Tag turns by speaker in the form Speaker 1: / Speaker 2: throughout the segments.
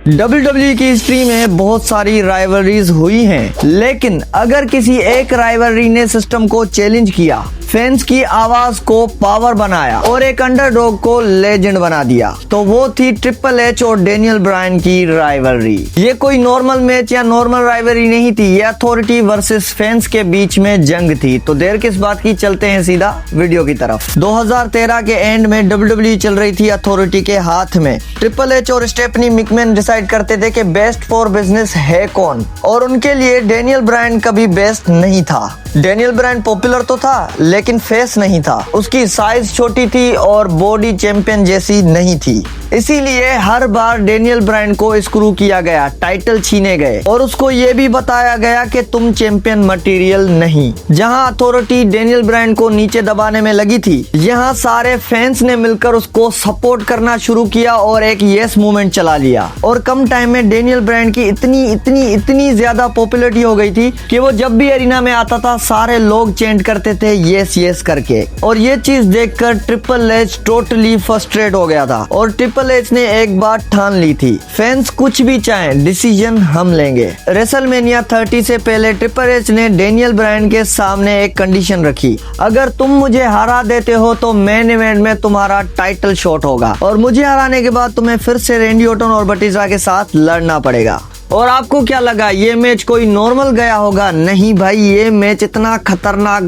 Speaker 1: WWE की history में बहुत सारी राइवलरीज हुई हैं, लेकिन अगर किसी एक राइवलरी ने सिस्टम को चैलेंज किया, फैंस की आवाज को पावर बनाया और एक अंडरडॉग को लेजेंड बना दिया, तो वो थी ट्रिपल एच और डेनियल ब्रायन की राइवलरी। ये कोई नॉर्मल मैच या नॉर्मल राइवलरी नहीं थी, ये अथॉरिटी वर्सेस फैंस के बीच में जंग थी। तो देर किस बात की, चलते हैं सीधा वीडियो की तरफ। 2013 के एंड में WWE चल रही थी अथॉरिटी के हाथ में। ट्रिपल एच और स्टेफनी मैकमैन डिसाइड करते थे कि बेस्ट फॉर बिजनेस है कौन, और उनके लिए डेनियल ब्रायन कभी बेस्ट नहीं था। डेनियल ब्रायन पॉपुलर तो था, लेकिन फेस नहीं था। उसकी साइज छोटी थी और बॉडी चैंपियन जैसी नहीं थी, इसीलिए हर बार डेनियल ब्रायन को स्क्रू किया गया, टाइटल छीने गए और उसको ये भी बताया गया कि तुम चैंपियन मटेरियल नहीं। जहां अथॉरिटी डेनियल ब्रायन को नीचे दबाने में लगी थी, यहाँ सारे फैंस ने मिलकर उसको सपोर्ट करना शुरू किया और एक यस मूवमेंट चला लिया। और कम टाइम में डेनियल ब्रायन की इतनी ज्यादा पॉपुलैरिटी हो गई थी कि वो जब भी एरिना में आता था, सारे लोग चेंट करते थे यस यस करके। और ये चीज देखकर ट्रिपल एच टोटली फ्रस्ट्रेट हो गया था और ट्रिपल एच ने एक बात ठान ली थी, फैंस कुछ भी चाहें, डिसीजन हम लेंगे। रेसलमेनिया 30 से पहले ट्रिपल एच ने डेनियल ब्रायन के सामने एक कंडीशन रखी, अगर तुम मुझे हरा देते हो तो मेन इवेंट में तुम्हारा टाइटल शॉट होगा और मुझे हराने के बाद तुम्हें फिर से रैंडी ऑर्टन और बटिस्टा के साथ लड़ना पड़ेगा। और आपको क्या लगा, ये मैच कोई नॉर्मल गया होगा? नहीं भाई, ये मैच इतना खतरनाक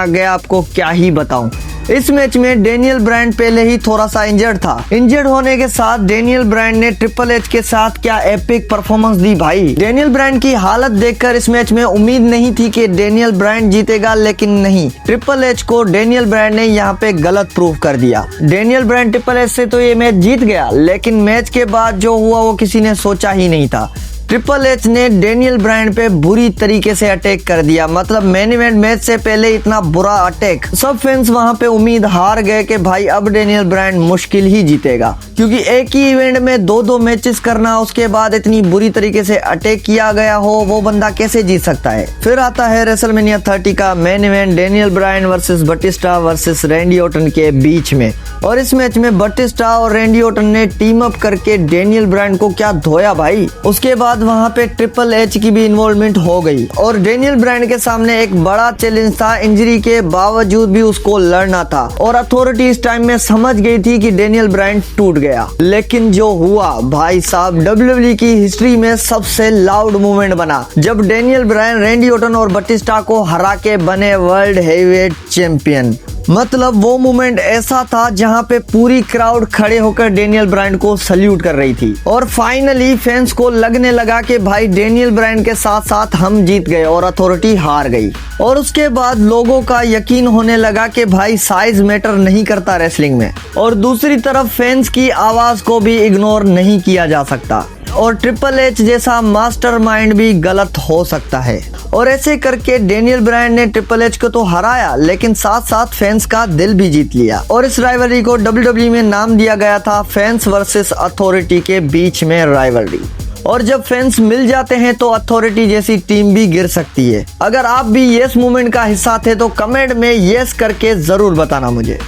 Speaker 1: गया, आपको क्या ही बताऊं। इस मैच में डेनियल ब्रायन पहले ही थोड़ा सा इंजर्ड था। इंजर्ड होने के साथ डेनियल ब्रायन ने ट्रिपल एच के साथ क्या एपिक परफॉर्मेंस दी भाई। डेनियल ब्रायन की हालत देखकर इस मैच में उम्मीद नहीं थी कि डेनियल ब्रायन जीतेगा, लेकिन नहीं, ट्रिपल एच को डेनियल ब्रायन ने यहाँ पे गलत प्रूव कर दिया। डेनियल ब्रायन ट्रिपल एच से तो ये मैच जीत गया, लेकिन मैच के बाद जो हुआ वो किसी ने सोचा ही नहीं था। ट्रिपल एच ने डेनियल ब्रायन पे बुरी तरीके से अटैक कर दिया, मतलब मेन इवेंट मैच से पहले इतना बुरा अटैक। सब फैंस वहां पे उम्मीद हार गए कि भाई अब डेनियल ब्रायन मुश्किल ही जीतेगा, क्योंकि एक ही इवेंट में दो मैचेस करना, उसके बाद इतनी बुरी तरीके से अटैक किया गया हो, वो बंदा कैसे जीत सकता है। फिर आता है रेसलमेनिया 30 का main event, Daniel Bryan versus Batista versus Randy Orton के बीच में। और इस मैच में बटिस्टा और रैंडी ऑर्टन ने टीम अप करके डेनियल ब्रायन को क्या धोया भाई। उसके बाद वहां पे ट्रिपल एच की भी इन्वॉल्वमेंट हो गई और डेनियल ब्रायन के सामने एक बड़ा चैलेंज था, इंजरी के बावजूद भी उसको लड़ना था। और अथॉरिटी इस टाइम में समझ गई थी कि डेनियल ब्रायन टूट गया, लेकिन जो हुआ भाई साहब, WWE की हिस्ट्री में सबसे लाउड मूवमेंट बना जब डेनियल ब्रायन रैंडी ऑर्टन और बटिस्टा को हरा के बने वर्ल्ड हेवीवेट चैंपियन। मतलब वो मोमेंट ऐसा था जहां पे पूरी क्राउड खड़े होकर डेनियल ब्रायन को सल्यूट कर रही थी और फाइनली फैंस को लगने लगा कि भाई डेनियल ब्रायन के साथ साथ हम जीत गए और अथॉरिटी हार गई। और उसके बाद लोगों का यकीन होने लगा कि भाई साइज मैटर नहीं करता रेसलिंग में, और दूसरी तरफ फैंस की आवाज को भी इग्नोर नहीं किया जा सकता और ट्रिपल एच जैसा मास्टरमाइंड भी गलत हो सकता है। और ऐसे करके डेनियल ब्रायन ने ट्रिपल एच को तो हराया, लेकिन साथ साथ फैंस का दिल भी जीत लिया। और इस राइवलरी को WWE में नाम दिया गया था फैंस वर्सेस अथॉरिटी के बीच में राइवलरी। और जब फैंस मिल जाते हैं तो अथॉरिटी जैसी टीम भी गिर सकती है। अगर आप भी यस मूवमेंट का हिस्सा थे तो कमेंट में यस करके जरूर बताना मुझे।